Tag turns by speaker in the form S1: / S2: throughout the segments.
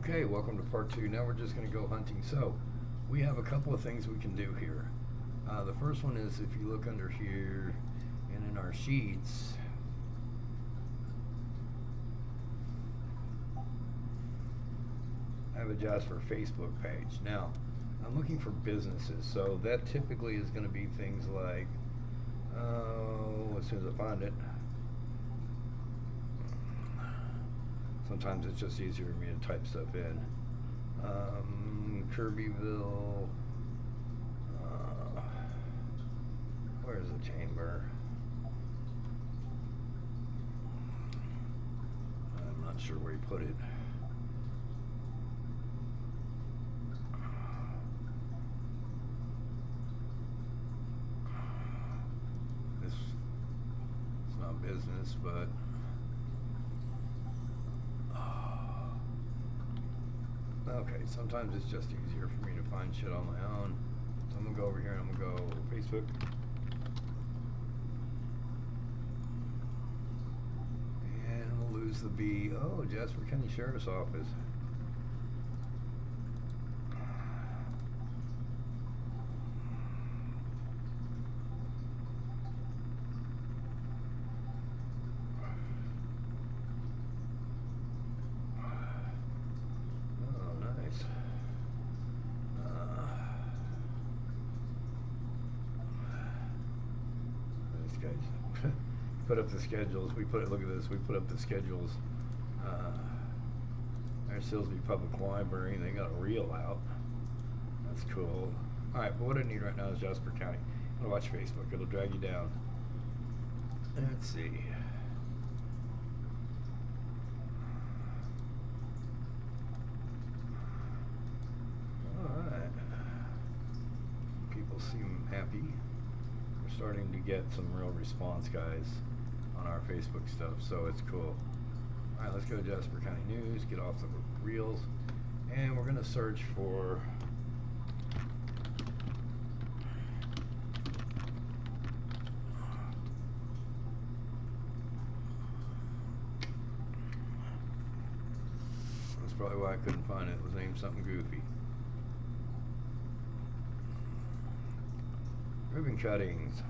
S1: Okay, welcome to part two. Now we're just going to go hunting. So, we have a couple of things we can do here. The first one is if you look under here and in our sheets, I have a Jasper Facebook page. Now, I'm looking for businesses, so that typically is going to be things like, oh, as soon as I find it, sometimes it's just easier for me to type stuff in. Kirbyville. Where's the chamber? I'm not sure where he put it. This it's not business, but okay. Sometimes it's just easier for me to find shit on my own. So I'm gonna go over here and I'm gonna go Facebook. And we'll lose the B. Oh, Jasper County Sheriff's Office. Oh, nice. These guys put up the schedules. Look at this. We put up the schedules. There's Silsbee Public Library. They got a reel out. That's cool. All right, but what I need right now is Jasper County. I'm gonna watch Facebook. It'll drag you down. Let's see. All right. People seem happy. We're starting to get some real response, guys, on our Facebook stuff, so it's cool. All right, let's go to Jasper County News, get off the reels, and we're going to search for that's probably why I couldn't find it. It was named something goofy. Ribbon cuttings.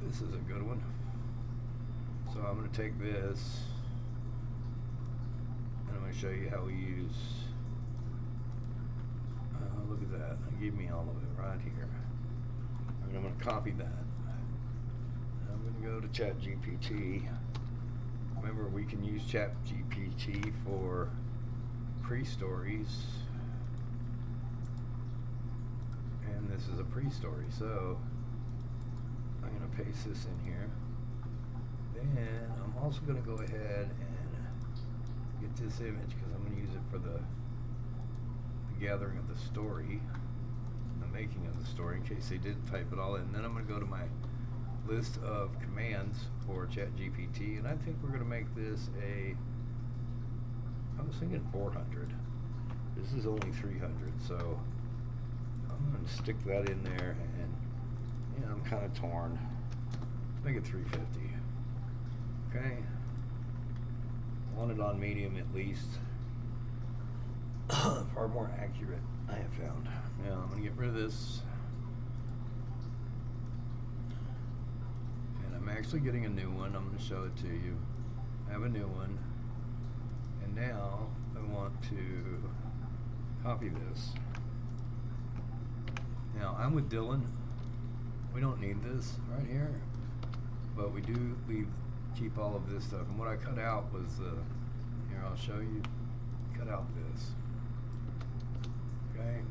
S1: This is a good one. So I'm going to take this and I'm going to show you how we use, look at that, it gave me all of it right here. And I'm going to copy that. And I'm going to go to ChatGPT. Remember, we can use ChatGPT for pre-stories. And this is a pre-story, so I'm going to paste this in here. Then I'm also going to go ahead and get this image because I'm going to use it for the gathering of the story, the making of the story, in case they didn't type it all in. Then I'm going to go to my list of commands for ChatGPT, and I think we're going to make this I was thinking 400. This is only 300, so I'm going to stick that in there, and I'm kind of torn. Let's make it 350. Okay. Want it on medium at least. Far more accurate, I have found. Now I'm going to get rid of this. And I'm actually getting a new one. I'm going to show it to you. I have a new one. And now I want to copy this. Now I'm with Dylan. We don't need this right here, but we do keep all of this stuff. And what I cut out was here, I'll show you. Cut out this. Okay.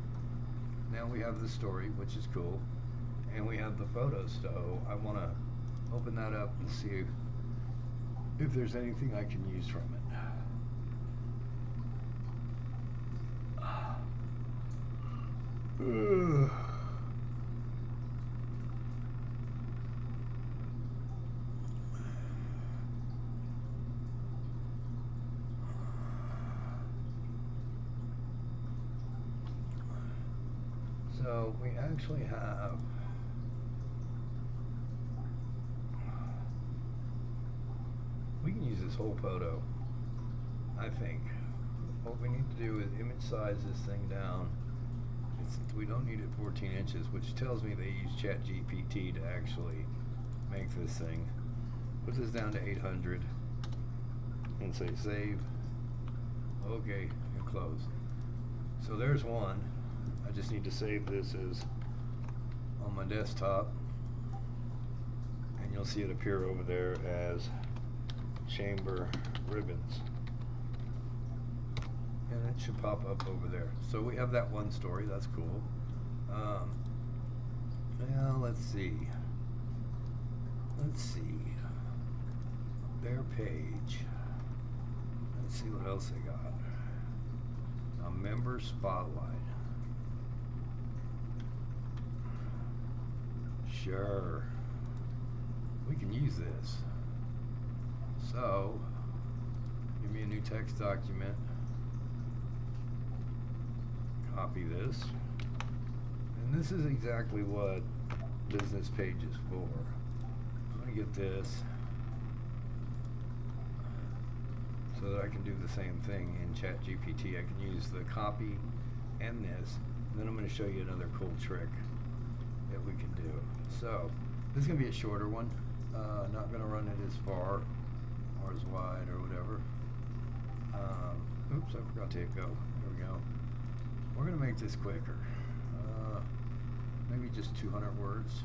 S1: Now we have the story, which is cool, and we have the photos. So I want to open that up and see if there's anything I can use from it. So we actually have we can use this whole photo. I think. What we need to do is image size this thing down. We don't need it 14 inches, which tells me they use ChatGPT to actually make this thing. Put this down to 800 and say save. Okay, and close. So there's one. I just need to save this as on my desktop, and you'll see it appear over there as chamber ribbons, and it should pop up over there. So we have that one story. That's cool. Now let's see their page. Let's see what else they got. A member spotlight. Sure, we can use this. So give me a new text document, copy this, and this is exactly what business page is for. I'm going to get this so that I can do the same thing in ChatGPT. I can use the copy and this, and then I'm going to show you another cool trick that we can do. So this is going to be a shorter one. Not going to run it as far or as wide or whatever. Oops, I forgot to hit go. There we go. We're going to make this quicker. Maybe just 200 words.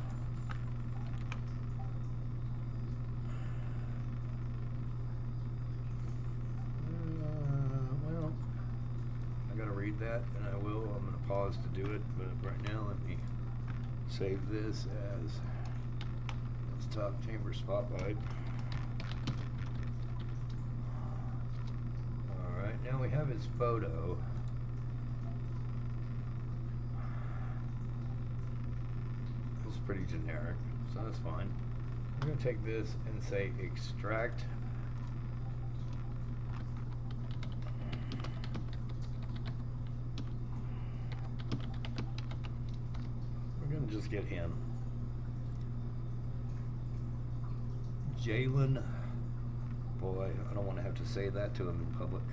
S1: Well, I got to read that, and I will. I'm going to pause to do it, but right now let me save this as desktop chamber spotlight. Alright, now we have his photo. It's pretty generic, so that's fine. We're going to take this and say extract just get him. Jalen. Boy, I don't want to have to say that to him in public.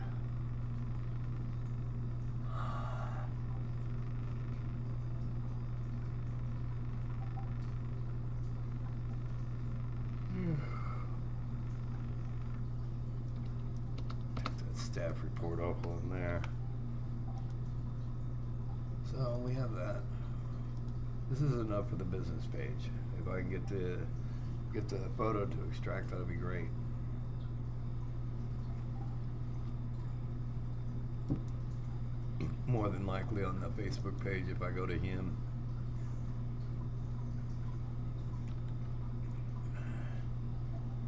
S1: Take that staff report off on there. So we have that. This is enough for the business page. If I can get the photo to extract, that'll be great. More than likely on the Facebook page, if I go to him.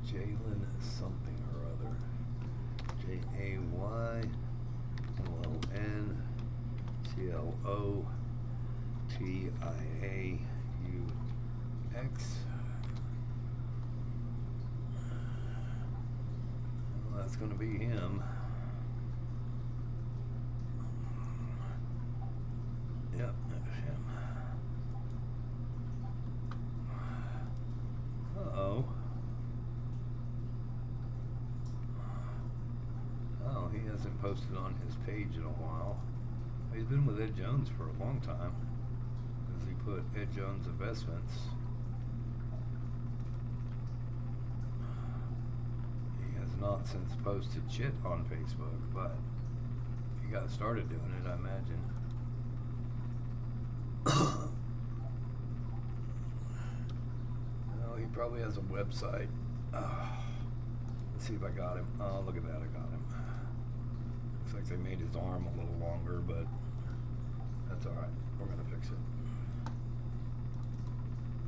S1: Jalen something or other. JAYLONTIAUX. Well, that's going to be him. Yep, that's him. Uh-oh. Oh, he hasn't posted on his page in a while. He's been with Ed Jones for a long time, because he put Ed Jones Investments. He has not since posted shit on Facebook, but he got started doing it, I imagine. Oh, he probably has a website. Let's see if I got him. Oh, look at that, I got him. Looks like they made his arm a little longer, but that's alright. We're going to fix it.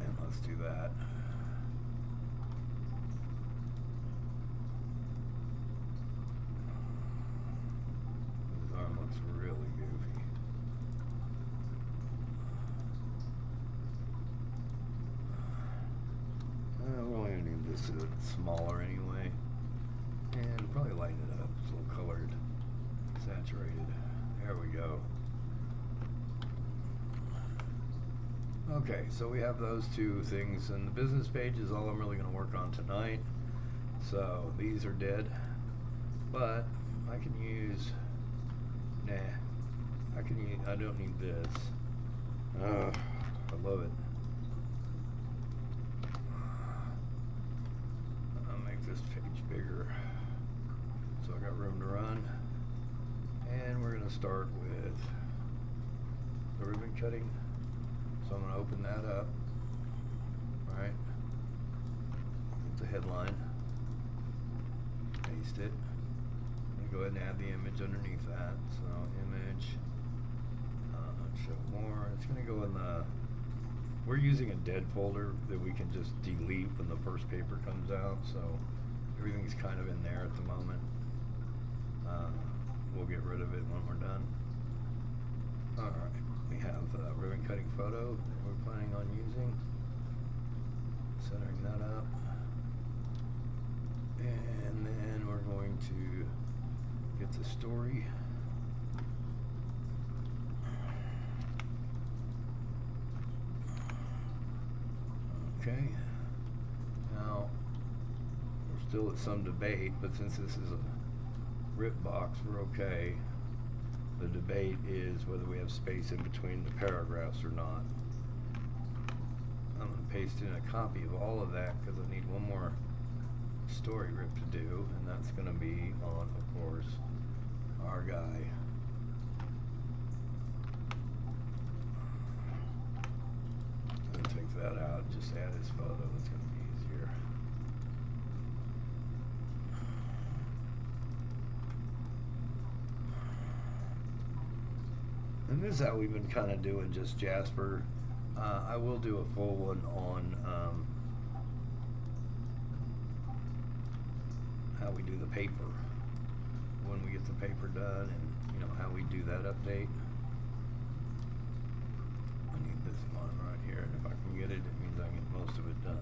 S1: And let's do that. His arm looks really goofy. We're only going to need this a bit smaller anyway. And probably lighten it up. It's a little colored, saturated. There we go. Okay, so we have those two things, and the business page is all I'm really going to work on tonight. So these are dead, but I can use, nah, I don't need this. I love it. I'll make this page bigger so I got room to run. And we're gonna start with the ribbon cutting. So I'm gonna open that up, right? Get the headline, paste it. I'm gonna go ahead and add the image underneath that. So image, show more. It's gonna go in the, we're using a dead folder that we can just delete when the first paper comes out. So everything's kind of in there at the moment. We'll get rid of it when we're done. Alright, we have the ribbon cutting photo that we're planning on using. Centering that up. And then we're going to get the story. Okay. Now, we're still at some debate, but since this is a rip box, we're okay. The debate is whether we have space in between the paragraphs or not. I'm going to paste in a copy of all of that because I need one more story rip to do, and that's going to be on, of course, our guy. I'm going to take that out and just add his photo. It's going to be easier. And this is how we've been kind of doing just Jasper. I will do a full one on how we do the paper when we get the paper done, and you know how we do that update. I need this one right here, and if I can get it, it means I get most of it done.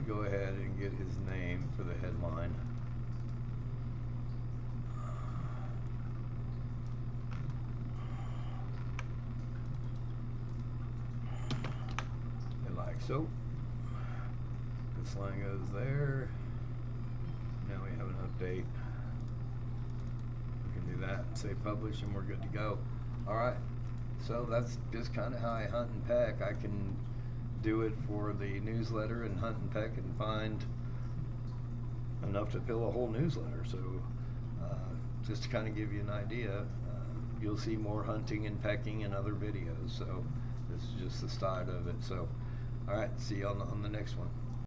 S1: Go ahead and get his name for the headline. And like so. This line goes there. Now we have an update. We can do that and say publish, and we're good to go. Alright, so that's just kind of how I hunt and peck. I can do it for the newsletter and hunt and peck and find enough to fill a whole newsletter. So just to kind of give you an idea, you'll see more hunting and pecking in other videos. So this is just the start of it. So all right, see you on the next one.